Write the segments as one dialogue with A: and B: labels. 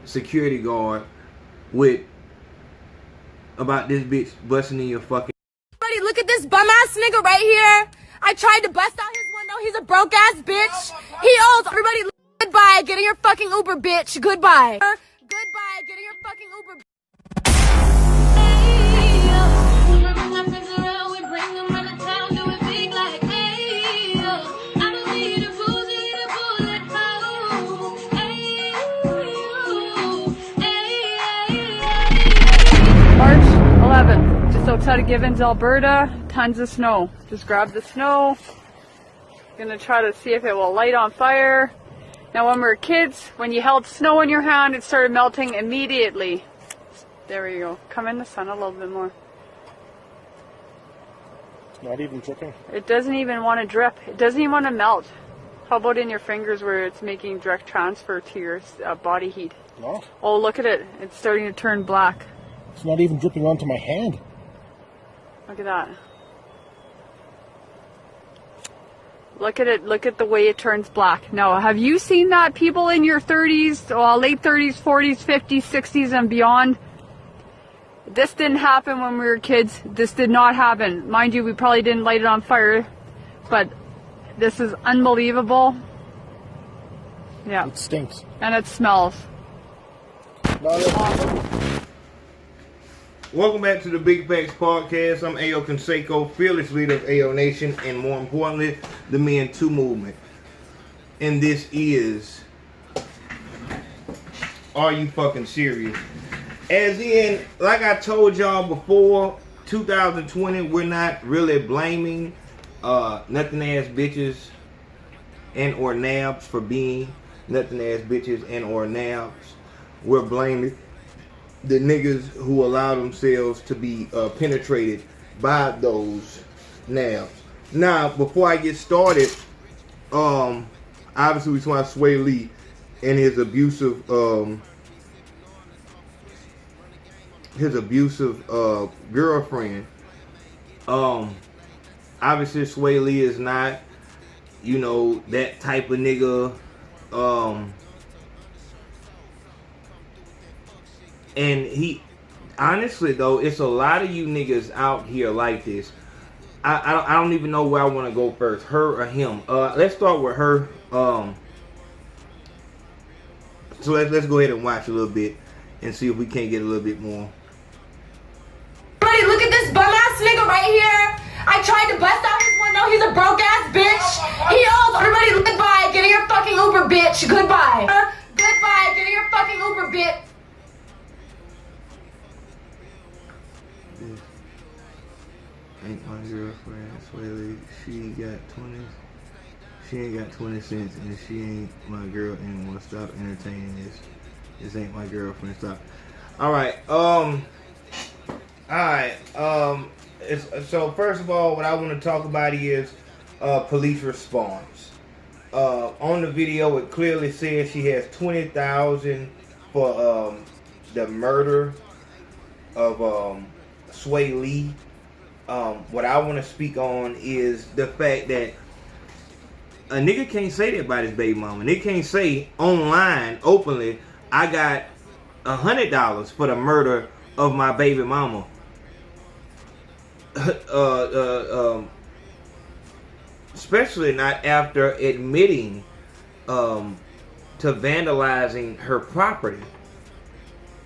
A: security guard with about this bitch busting in your fucking.
B: Buddy, look at this bum ass nigga right here. I tried to bust out his window. He's a broke ass bitch. He owes everybody. Goodbye. Get in your fucking Uber, bitch. Goodbye. Goodbye. Get in your fucking Uber.
C: March 11th, just outside of Gibbons, Alberta. Tons of snow. Just grab the snow. Gonna try to see if it will light on fire. Now when we were kids, when you held snow in your hand, it started melting immediately. There we go. Come in the sun a little bit more.
D: It's not even dripping.
C: It doesn't even want to drip. It doesn't even want to melt. How about in your fingers where it's making direct transfer to your body heat?
D: No.
C: Oh, look at it. It's starting to turn black.
D: It's not even dripping onto my hand.
C: Look at that. Look at it. Look at the way it turns black. Now, have you seen that? People in your 30s, late 30s, 40s, 50s, 60s, and beyond? This didn't happen when we were kids. This did not happen. Mind you, we probably didn't light it on fire, but this is unbelievable. Yeah.
D: It stinks.
C: And it smells.
D: Awesome.
A: Welcome back to the Big Facts Podcast. I'm A.O. Consaco, fearless leader of A.O. Nation, and more importantly, the Men Too movement. And this is, are you fucking serious? As in, like I told y'all before, 2020, we're not really blaming nothing ass bitches and or nabs for being nothing ass bitches and or nabs. We're blaming the niggas who allow themselves to be penetrated by those nabs. Now, before I get started, obviously we saw Swae Lee and his abusive girlfriend. Obviously Swae Lee is not, you know, that type of nigga. And he, honestly though, it's a lot of you niggas out here like this. I don't even know where I want to go first, her or him. Let's start with her. So let's go ahead and watch a little bit and see if we can't get a little bit more.
B: Buddy, look at this bum ass nigga right here. I tried to bust out his window. He's a broke ass bitch. He owes everybody. Goodbye. Get in your fucking Uber, bitch. Goodbye. Goodbye. Get in your fucking Uber, bitch.
A: Ain't my girlfriend, Swae Lee. She ain't got 20 cents, and she ain't my girl anymore. Stop entertaining this. This ain't my girlfriend. Stop. Alright, so first of all, what I want to talk about is police response. On the video, it clearly says she has $20,000 for the murder of Swae Lee. What I want to speak on is the fact that a nigga can't say that about his baby mama. They can't say online openly, I got $100 for the murder of my baby mama. Especially not after admitting to vandalizing her property.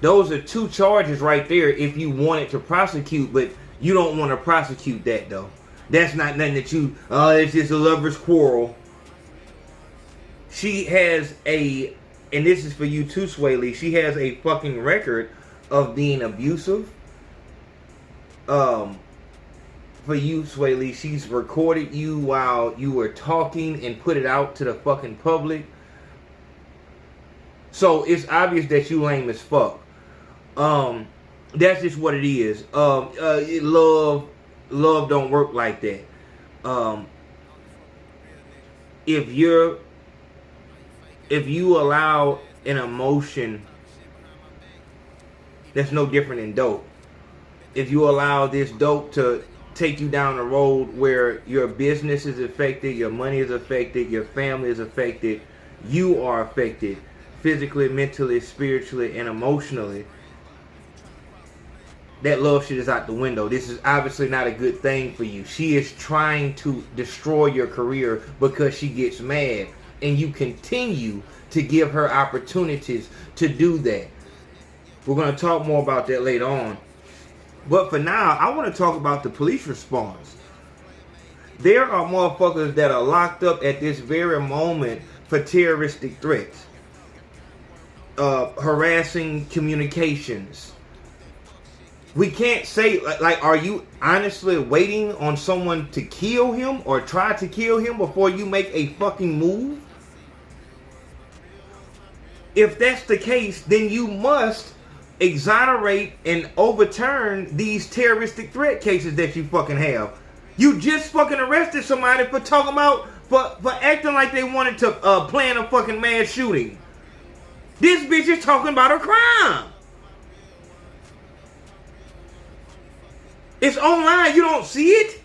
A: Those are two charges right there if you wanted to prosecute, but you don't want to prosecute that though. That's not nothing that you, it's just a lover's quarrel. She has a, and this is for you too, Swae Lee, she has a fucking record of being abusive. For you, Swae Lee, she's recorded you while you were talking and put it out to the fucking public. So it's obvious that you lame as fuck. That's just what it is. Love don't work like that. If you allow an emotion, that's no different than dope. If you allow this dope to take you down a road where your business is affected, your money is affected, your family is affected, you are affected physically, mentally, spiritually, and emotionally, that love shit is out the window. This is obviously not a good thing for you. She is trying to destroy your career because she gets mad, and you continue to give her opportunities to do that. We're going to talk more about that later on. But for now, I want to talk about the police response. There are motherfuckers that are locked up at this very moment for terroristic threats, harassing communications. We can't say, like, are you honestly waiting on someone to kill him or try to kill him before you make a fucking move? If that's the case, then you must exonerate and overturn these terroristic threat cases that you fucking have. You just fucking arrested somebody for talking about, for acting like they wanted to plan a fucking mass shooting. This bitch is talking about a crime. It's online, you don't see it?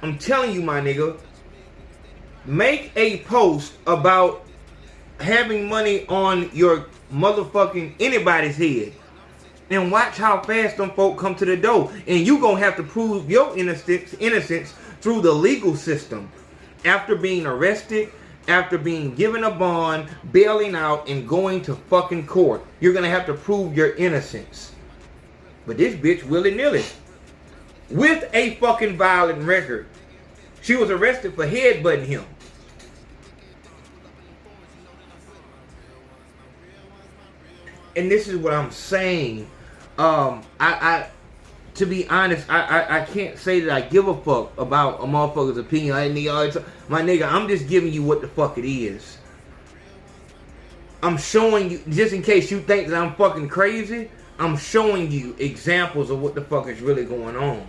A: I'm telling you, my nigga, make a post about having money on your motherfucking anybody's head and watch how fast them folk come to the door. And you gonna have to prove your innocence through the legal system. After being arrested, after being given a bond, bailing out, and going to fucking court, you're gonna have to prove your innocence. But this bitch willy-nilly, with a fucking violent record. She was arrested for headbutting him. And this is what I'm saying. To be honest, I can't say that I give a fuck about a motherfucker's opinion. My nigga, I'm just giving you what the fuck it is. I'm showing you, just in case you think that I'm fucking crazy, I'm showing you examples of what the fuck is really going on.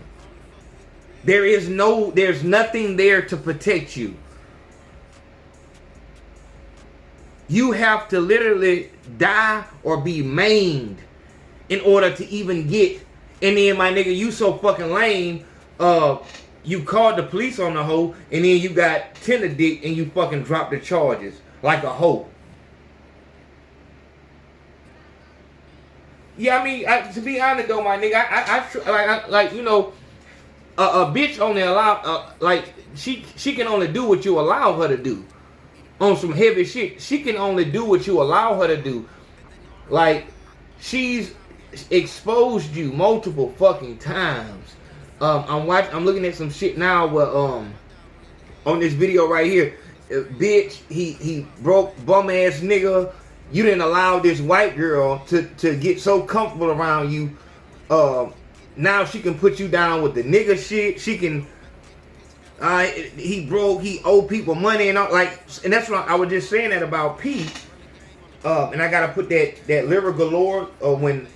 A: There's nothing there to protect you. You have to literally die or be maimed in order to even get. And then, my nigga, you so fucking lame, you called the police on the hoe, and then you got tender dick, and you fucking dropped the charges like a hoe. Yeah, I mean, to be honest though, my nigga, you know, a bitch only allow, she can only do what you allow her to do. On some heavy shit, she can only do what you allow her to do. Like, she's exposed you multiple fucking times. I'm looking at some shit now where on this video right here, bitch, he broke bum ass nigga. You didn't allow this white girl to get so comfortable around you. Now she can put you down with the nigga shit. She can. He owed people money and all, and that's what I was just saying that about P. And I gotta put that Lyra Galore when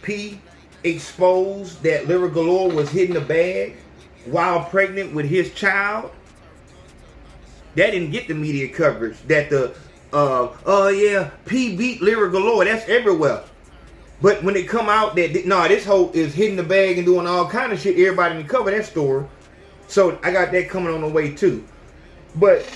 A: P exposed that Lyra Galore was hiding a bag while pregnant with his child. That didn't get the media coverage. That P beat Lyra Galore. That's everywhere. But when it come out that this hoe is hiding the bag and doing all kind of shit, everybody can cover that story. So I got that coming on the way too. But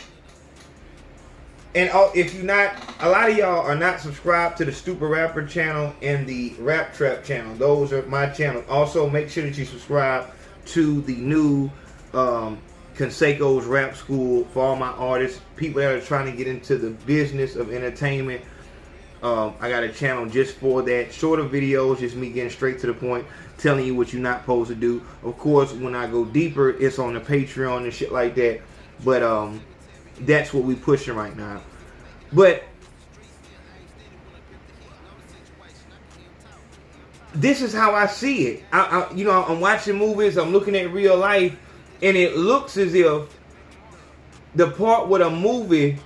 A: if you're not, a lot of y'all are not subscribed to the Stupid Rapper channel and the Rap Trap channel. Those are my channels. Also, make sure that you subscribe to the new Consaco's Rap School for all my artists, people that are trying to get into the business of entertainment. I got a channel just for that. Shorter videos, just me getting straight to the point, telling you what you're not supposed to do. Of course, when I go deeper, it's on the Patreon and shit like that. But that's what we pushing right now. But this is how I see it. I'm watching movies, I'm looking at real life, and it looks as if the part with a movie,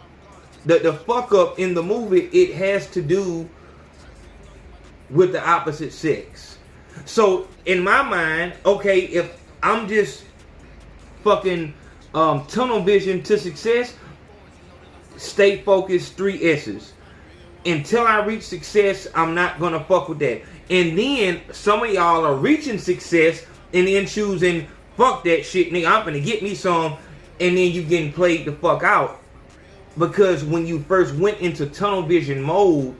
A: the fuck up in the movie, it has to do with the opposite sex. So in my mind, okay, if I'm just fucking tunnel vision to success, stay focused, 3 S's. Until I reach success, I'm not gonna fuck with that. And then some of y'all are reaching success and then choosing, fuck that shit, nigga, I'm gonna get me some. and then you getting played the fuck out. Because when you first went into tunnel vision mode,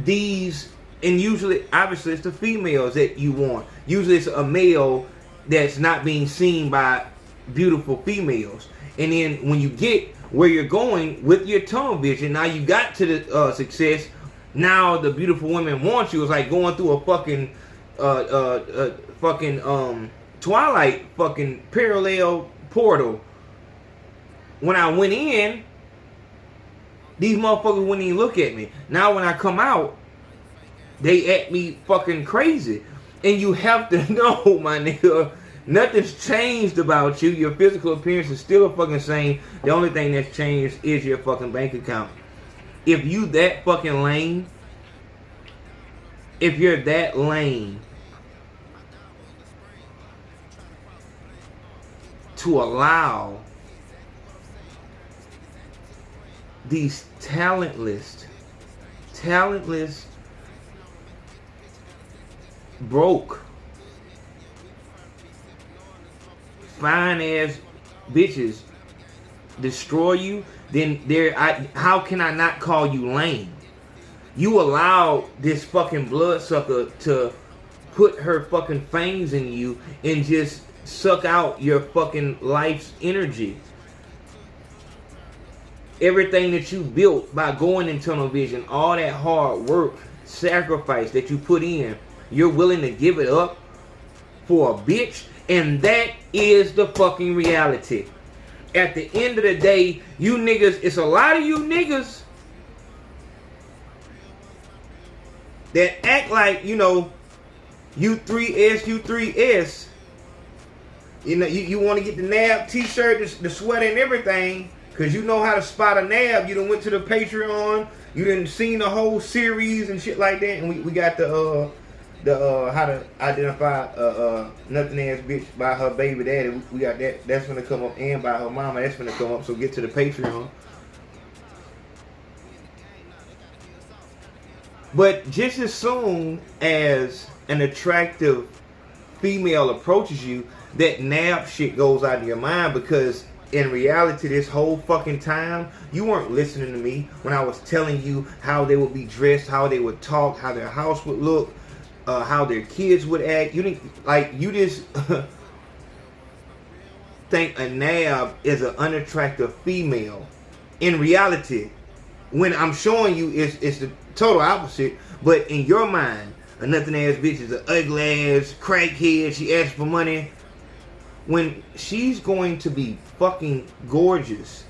A: these, and usually, obviously, it's the females that you want. Usually, it's a male that's not being seen by beautiful females. And then when you get where you're going with your tunnel vision, now you got to the success. Now the beautiful women want you. It's like going through a fucking Twilight fucking parallel portal. When I went in, these motherfuckers wouldn't even look at me. Now when I come out, they act me fucking crazy. And you have to know, my nigga, nothing's changed about you. Your physical appearance is still the fucking same. The only thing that's changed is your fucking bank account. If you that fucking lame, if you're that lame to allow these talentless, broke, fine ass bitches destroy you, then how can I not call you lame? You allow this fucking bloodsucker to put her fucking fangs in you and just suck out your fucking life's energy. Everything that you built by going in tunnel vision, all that hard work, sacrifice that you put in, you're willing to give it up for a bitch? And that is the fucking reality. At the end of the day, you niggas, it's a lot of you niggas that act like, you know, you 3S. You know, you want to get the NAB t-shirt, the sweater and everything, because you know how to spot a NAB. You done went to the Patreon, you done seen the whole series and shit like that, and we got the how to identify nothing ass bitch by her baby daddy. We got that. That's gonna come up, and by her mama. That's gonna come up. So get to the Patreon. But just as soon as an attractive female approaches you, that nab shit goes out of your mind, because in reality, this whole fucking time, you weren't listening to me when I was telling you how they would be dressed, how they would talk, how their house would look, how their kids would act. You didn't, like, you just think a nab is an unattractive female. In reality, when I'm showing you, it's the total opposite. But in your mind, a nothing ass bitch is an ugly ass crackhead. She asks for money. When she's going to be fucking gorgeous,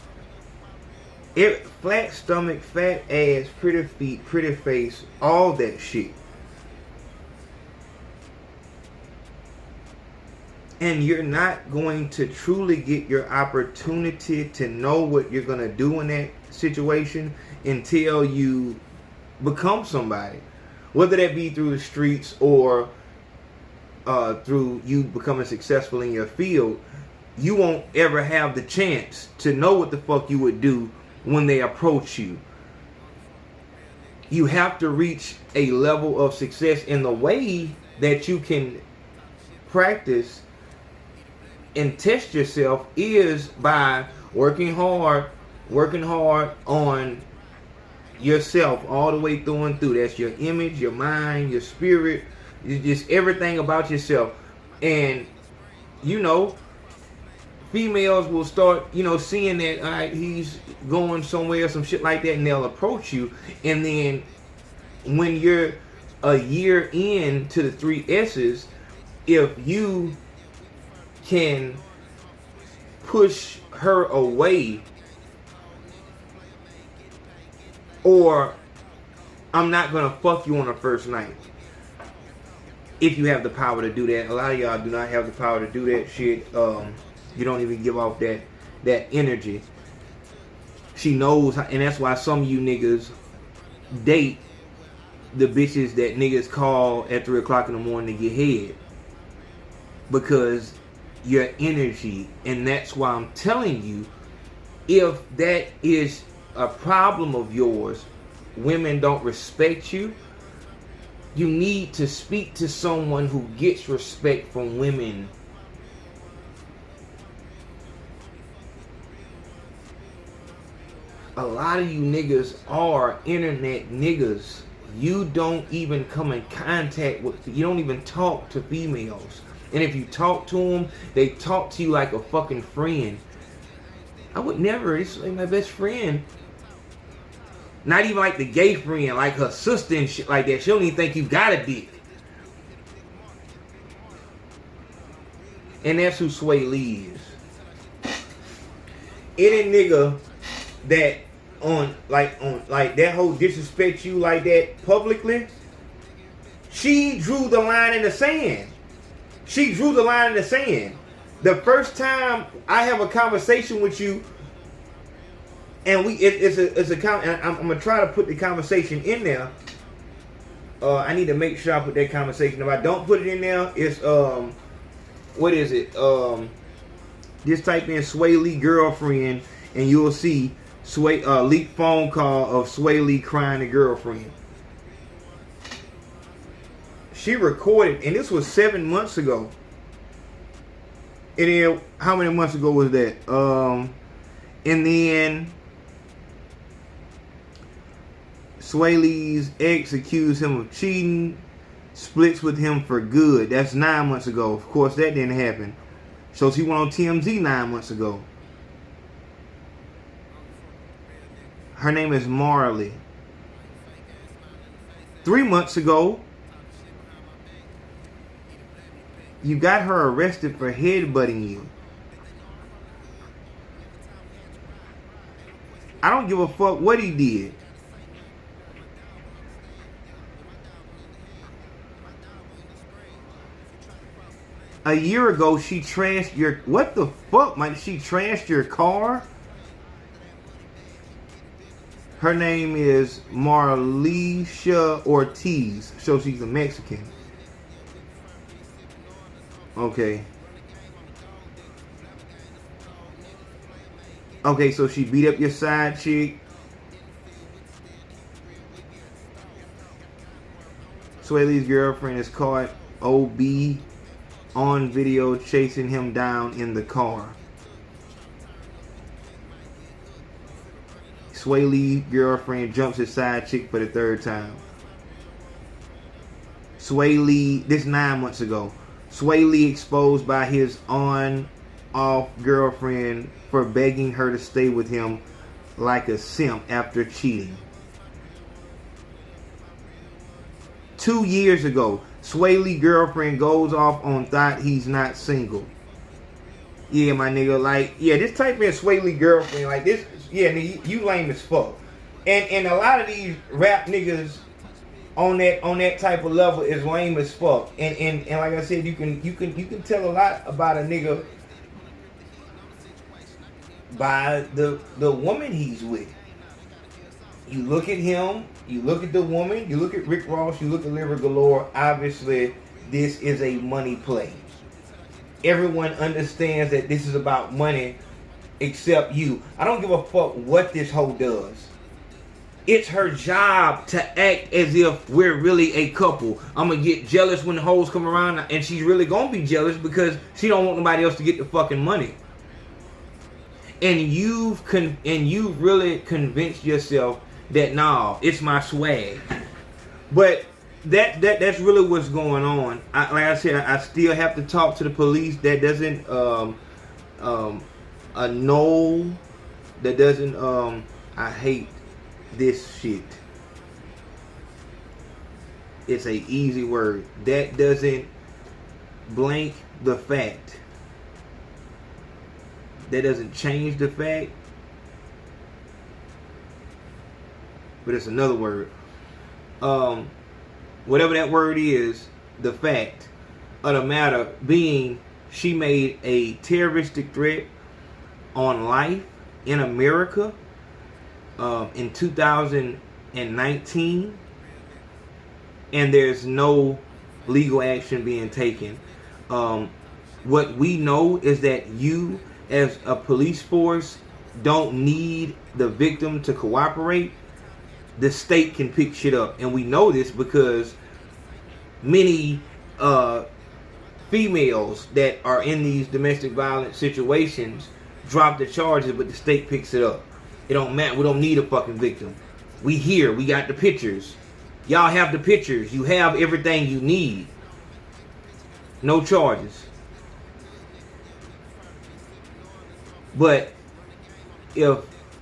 A: flat stomach, fat ass, pretty feet, pretty face, all that shit. And you're not going to truly get your opportunity to know what you're going to do in that situation until you become somebody. Whether that be through the streets or through you becoming successful in your field, you won't ever have the chance to know what the fuck you would do when they approach you. You have to reach a level of success, in the way that you can practice and test yourself is by working hard on yourself all the way through and through. That's your image, your mind, your spirit, just everything about yourself. And you know, females will start, you know, seeing that, all right, he's going somewhere, some shit like that, and they'll approach you. And then when you're a year into the 3 S's, if you can push her away, or I'm not gonna fuck you on the first night, if you have the power to do that. A lot of y'all do not have the power to do that shit. You don't even give off that energy. She knows, and that's why some of you niggas date the bitches that niggas call at 3 o'clock in the morning to get head, because your energy. And that's why I'm telling you, if that is a problem of yours, women don't respect you, you need to speak to someone who gets respect from women. a lot of you niggas are internet niggas. You don't even come in contact with, you don't even talk to females. And if you talk to them, they talk to you like a fucking friend. I would never, it's like my best friend. Not even like the gay friend, like her sister and shit like that. She don't even think you got a dick. And that's who Swae Lee is. Any nigga that on that whole disrespect you like that publicly, she drew the line in the sand. She drew the line in the sand. The first time I have a conversation with you, and it's a I'm gonna try to put the conversation in there. I need to make sure I put that conversation. If I don't put it in there, it's what is it? Just type in Swae Lee girlfriend, and you'll see Swae leaked phone call of Swae Lee crying to girlfriend. She recorded, and this was 7 months ago. And then, how many months ago was that? And then Swae Lee's ex accused him of cheating, splits with him for good. That's 9 months ago. Of course, that didn't happen. So she went on TMZ 9 months ago. Her name is Marley. 3 months ago, you got her arrested for headbutting you. I don't give a fuck what he did. A year ago, she trashed your... What the fuck, man? She trashed your car? Her name is Marlisha Ortiz. So she's a Mexican. Okay. Okay, so she beat up your side chick. Swae Lee's girlfriend is caught OB on video chasing him down in the car. Swae Lee's girlfriend jumps his side chick for the 3rd time. Swae Lee, this 9 months ago. Swae Lee exposed by his on-off girlfriend for begging her to stay with him like a simp after cheating. 2 years ago, Swae Lee girlfriend goes off on thought he's not single. Yeah, my nigga, like, yeah, this type in Swae Lee girlfriend, like this, yeah, nigga, you lame as fuck. And a lot of these rap niggas on that type of level is lame as fuck. And like I said, you can tell a lot about a nigga by the woman he's with. You look at him, you look at the woman, you look at Rick Ross, you look at Lyric Galore. Obviously, this is a money play. Everyone understands that this is about money except you. I don't give a fuck what this hoe does. It's her job to act as if we're really a couple. I'm going to get jealous when the hoes come around, and she's really going to be jealous because she don't want nobody else to get the fucking money. And you've really convinced yourself that, nah, it's my swag. But that's really what's going on. Like I said, I still have to talk to the police. That doesn't I hate this shit. It's a easy word. That doesn't blank the fact. That doesn't change the fact. But it's another word. Whatever that word is, the fact of the matter being, she made a terroristic threat on life in America in 2019, and there's no legal action being taken. What we know is that you, as a police force, don't need the victim to cooperate. The state can pick shit up, and we know this because many females that are in these domestic violence situations drop the charges, but the state picks it up. It don't matter. We don't need a fucking victim. We here. We got the pictures. Y'all have the pictures. You have everything you need. No charges. But if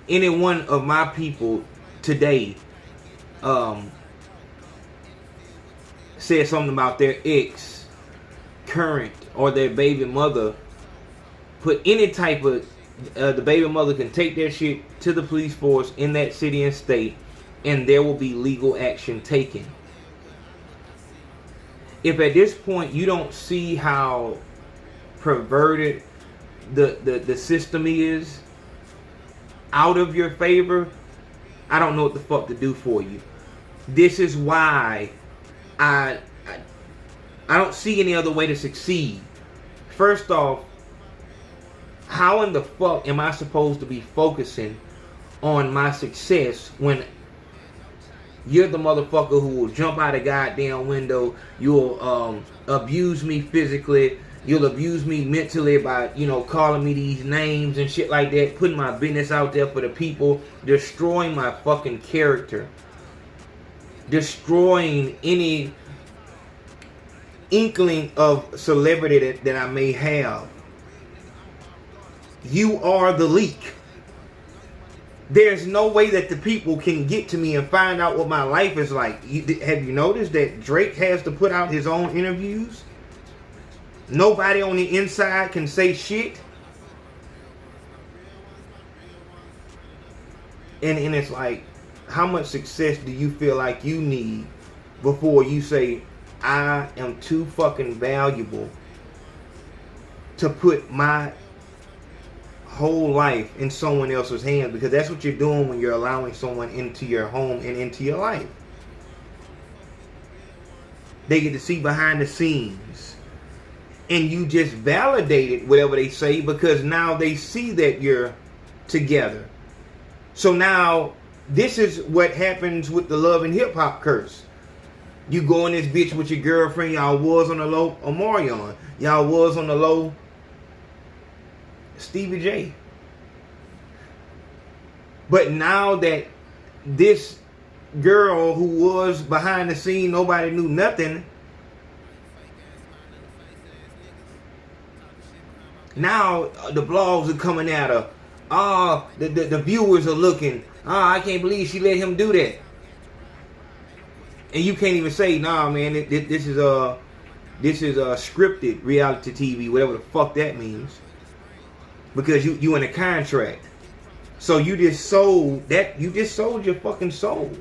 A: any one of my people today said something about their ex, current, or their baby mother, put any type of the baby mother can take their shit to the police force in that city and state, and there will be legal action taken. If at this point you don't see how perverted the system is out of your favor, I don't know what the fuck to do for you. This is why I don't see any other way to succeed. First off, how in the fuck am I supposed to be focusing on my success when you're the motherfucker who will jump out a goddamn window, you'll abuse me physically, you'll abuse me mentally by, calling me these names and shit like that, putting my business out there for the people, destroying my fucking character, destroying any inkling of celebrity that I may have. You are the leak. There's no way that the people can get to me and find out what my life is like. Have you noticed that Drake has to put out his own interviews? Nobody on the inside can say shit. And it's like, how much success do you feel like you need before you say, I am too fucking valuable to put my whole life in someone else's hands? Because that's what you're doing when you're allowing someone into your home and into your life. They get to see behind the scenes, and you just validated whatever they say because now they see that you're together. So now this is what happens with the love and hip hop curse. You go in this bitch with your girlfriend, y'all was on the low Omarion, y'all was on the low Stevie J. But now that this girl who was behind the scene, nobody knew nothing, now the blogs are coming at her. The viewers are looking. I can't believe she let him do that. And you can't even say, nah, man, this is scripted reality TV, whatever the fuck that means. Because you in a contract. So you just sold that. You just sold your fucking soul.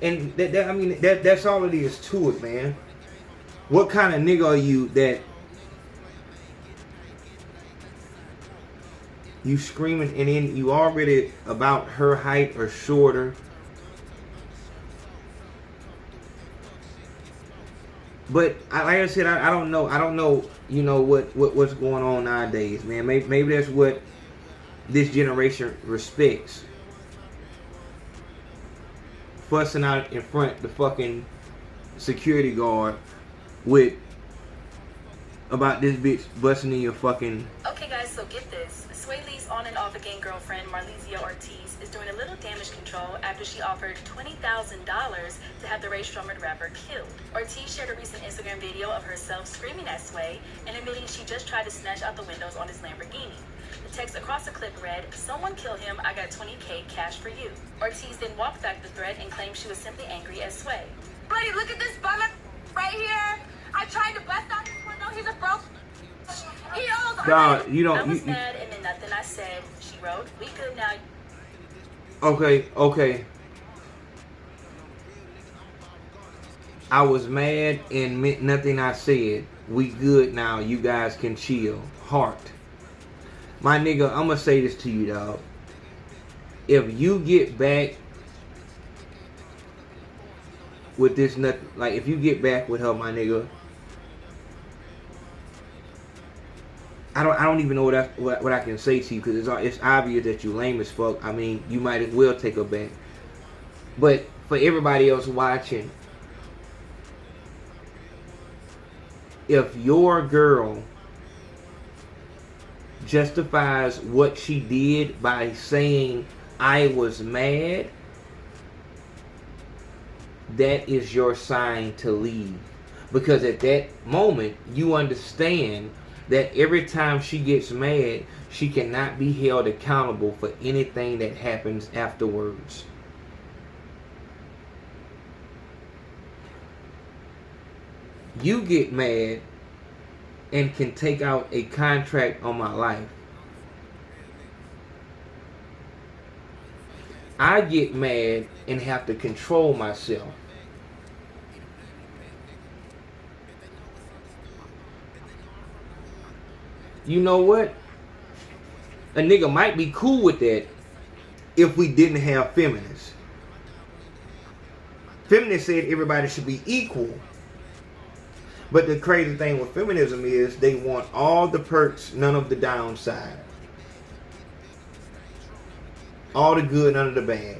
A: And that's all it is to it, man. What kind of nigga are you that you screaming and then you already about her height or shorter? But like I said, I don't know. I don't know. What's going on nowadays, man. Maybe that's what this generation respects. Fussing out in front the fucking security guard with about this bitch busting in your fucking.
E: Okay, guys, so get this. Swae's on and off again girlfriend, Marlizia Ortiz, is doing a little damage control after she offered $20,000 to have the Ray Strummered rapper killed. Ortiz shared a recent Instagram video of herself screaming at Swae and admitting she just tried to snatch out the windows on his Lamborghini. The text across the clip read, "Someone kill him, I got 20K cash for you." Ortiz then walked back the threat and claimed she was simply angry at Swae.
B: Buddy, look at this bum right here. I tried to bust out his window. He's a broke. He owes.
A: God, you don't.
E: I was mad and then nothing I said. She wrote, "We good now."
A: Okay. I was mad and meant nothing I said. We good now. You guys can chill. Heart. My nigga, I'm gonna say this to you, dog. If you get back with this nothing, like if you get back with her, my nigga, I don't even know what I can say to you, because it's obvious that you lame as fuck. I mean, you might as well take her back. But for everybody else watching, if your girl justifies what she did by saying, I was mad, that is your sign to leave. Because at that moment, you understand that every time she gets mad, she cannot be held accountable for anything that happens afterwards. You get mad and can take out a contract on my life. I get mad and have to control myself. You know what? A nigga might be cool with that if we didn't have feminists. Feminists said everybody should be equal. But the crazy thing with feminism is they want all the perks, none of the downside. All the good, none of the bad.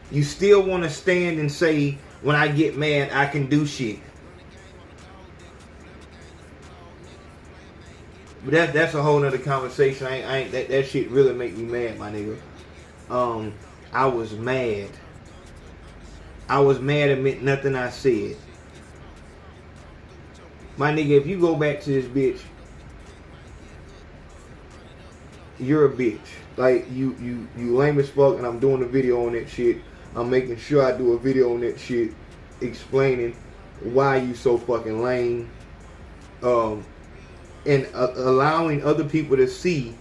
A: You still want to stand and say, when I get mad, I can do shit. But that's a whole nother conversation. That shit really make me mad, my nigga. I was mad. I was mad at nothing I said. My nigga, if you go back to this bitch, you're a bitch. Like, you lame as fuck, and I'm doing a video on that shit. I'm making sure I do a video on that shit explaining why you so fucking lame. And allowing other people to see,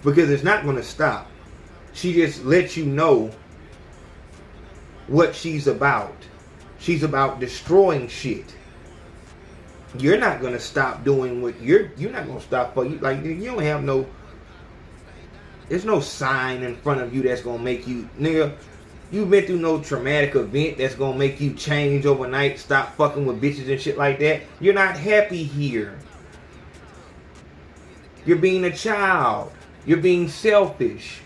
A: because it's not going to stop. She just lets you know what she's about. She's about destroying shit. You're not going to stop doing what you're not going to stop for you. Like, you don't have no, there's no sign in front of you that's going to make you, nigga, you've been through no traumatic event that's going to make you change overnight, stop fucking with bitches and shit like that. You're not happy here. You're being a child. You're being selfish.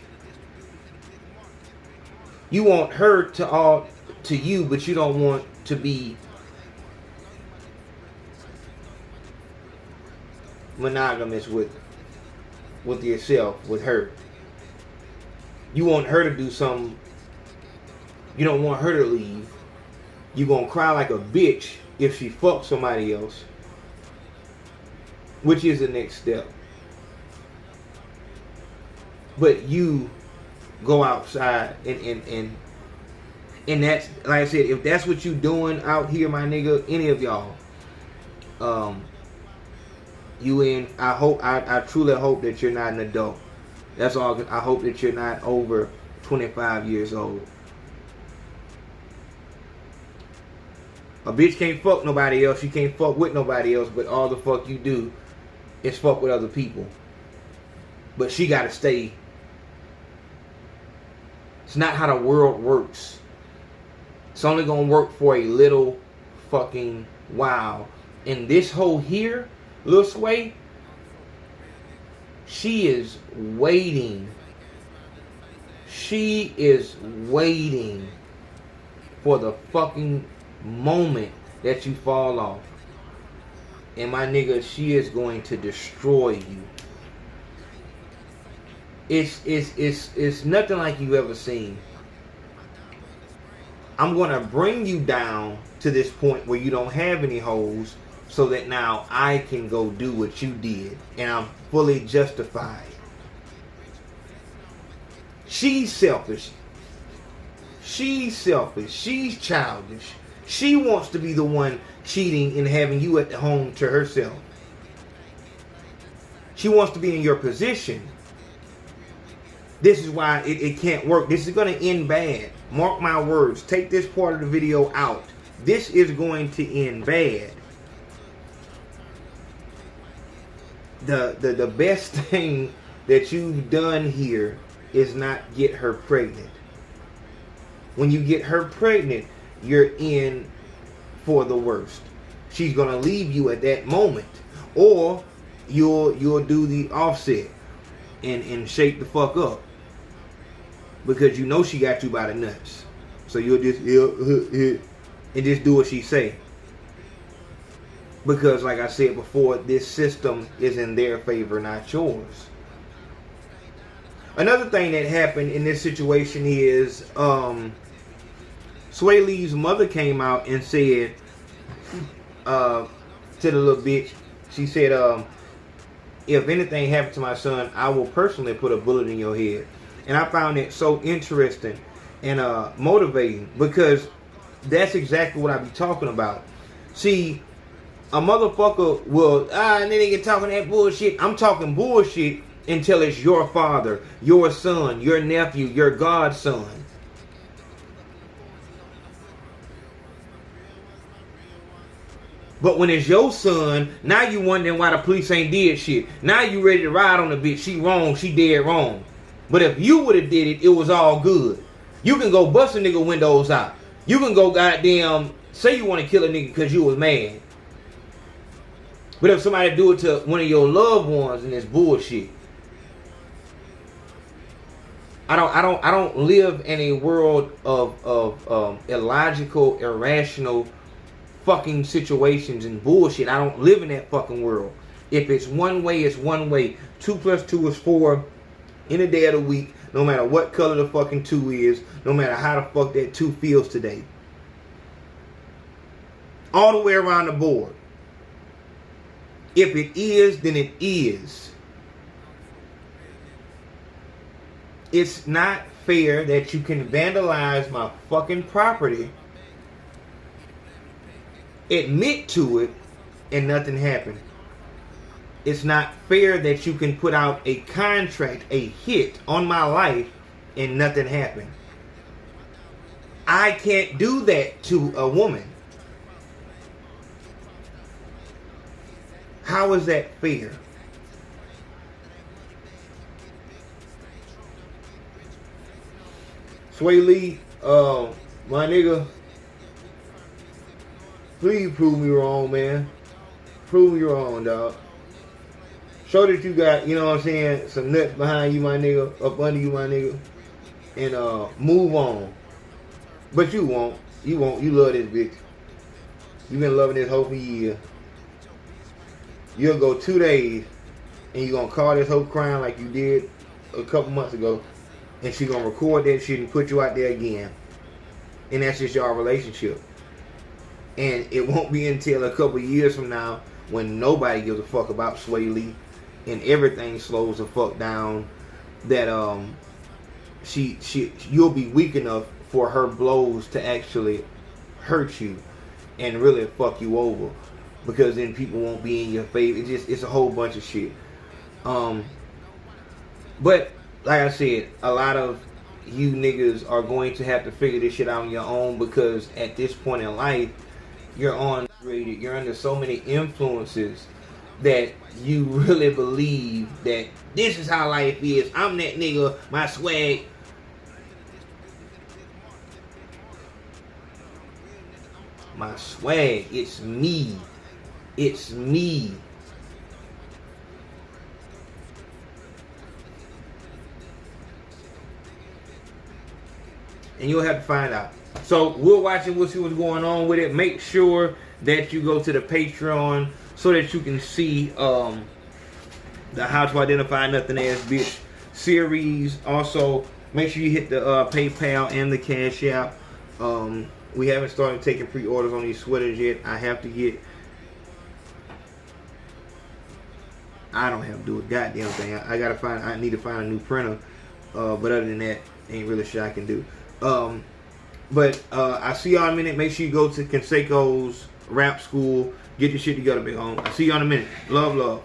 A: You want her to you, but you don't want to be monogamous with yourself, with her. You want her to do something. You don't want her to leave. You're going to cry like a bitch if she fucks somebody else. Which is the next step. But you go outside and that's, like I said, if that's what you doing out here, my nigga, any of y'all, I truly hope that you're not an adult. That's all. I hope that you're not over 25 years old. A bitch can't fuck nobody else. She can't fuck with nobody else. But all the fuck you do is fuck with other people. But she gotta stay. It's not how the world works. It's only gonna work for a little fucking while. And this hoe here, Lil Swae, she is waiting. She is waiting for the fucking moment that you fall off. And my nigga, she is going to destroy you. It's nothing like you've ever seen. I'm gonna bring you down to this point where you don't have any hoes, so that now I can go do what you did, and I'm fully justified. She's selfish. She's selfish. She's childish. She wants to be the one cheating and having you at the home to herself. She wants to be in your position. This is why it can't work. This is going to end bad. Mark my words. Take this part of the video out. This is going to end bad. The best thing that you've done here is not get her pregnant. When you get her pregnant, you're in for the worst. She's going to leave you at that moment. Or you'll do the offset and shake the fuck up. Because you know she got you by the nuts. So you'll just and just do what she say. Because like I said before, this system is in their favor, not yours. Another thing that happened in this situation is Swae Lee's mother came out and said to the little bitch, she said, if anything happened to my son, I will personally put a bullet in your head. And I found it so interesting and motivating, because that's exactly what I be talking about. See, a motherfucker will, and then they get talking that bullshit. I'm talking bullshit until it's your father, your son, your nephew, your godson. But when it's your son, now you wondering why the police ain't did shit. Now you ready to ride on the bitch. She wrong, she dead wrong. But if you would have did it, it was all good. You can go bust a nigga windows out. You can go goddamn say you want to kill a nigga because you was mad. But if somebody do it to one of your loved ones, and it's bullshit. I don't live in a world of illogical, irrational fucking situations and bullshit. I don't live in that fucking world. If it's one way, it's one way. 2 + 2 is 4 any day of the week, no matter what color the fucking 2 is, no matter how the fuck that 2 feels today. All the way around the board. If it is, then it is. It's not fair that you can vandalize my fucking property, admit to it, and nothing happened. It's not fair that you can put out a contract, a hit on my life, and nothing happened. I can't do that to a woman. How is that fair? Swae Lee, my nigga, please prove me wrong, man. Prove me wrong, dog. Show that you got, you know what I'm saying, some nuts behind you, my nigga, up under you, my nigga, and move on. But you won't. You won't. You love this bitch. You've been loving this hoe for years. You'll go 2 days, and you're going to call this hoe crying like you did a couple months ago, and she going to record that shit and put you out there again. And that's just your relationship. And it won't be until a couple years from now, when nobody gives a fuck about Swae Lee and everything slows the fuck down, that you'll be weak enough for her blows to actually hurt you and really fuck you over, because then people won't be in your favor. It's a whole bunch of shit. But like I said, a lot of you niggas are going to have to figure this shit out on your own, because at this point in life, you're under so many influences that you really believe that this is how life is. I'm that nigga, my swag. My swag, it's me. It's me. And you'll have to find out. So we're watching, we'll see what's going on with it. Make sure that you go to the Patreon so that you can see the How to Identify Nothing Ass Bitch series. Also, make sure you hit the PayPal and the Cash App. We haven't started taking pre-orders on these sweaters yet. I have to get... I don't have to do a goddamn thing. I need to find a new printer. But other than that, ain't really shit I can do. But I see y'all in a minute. Make sure you go to Consaco's rap school. Get your shit together, big home. I see y'all in a minute. Love, love.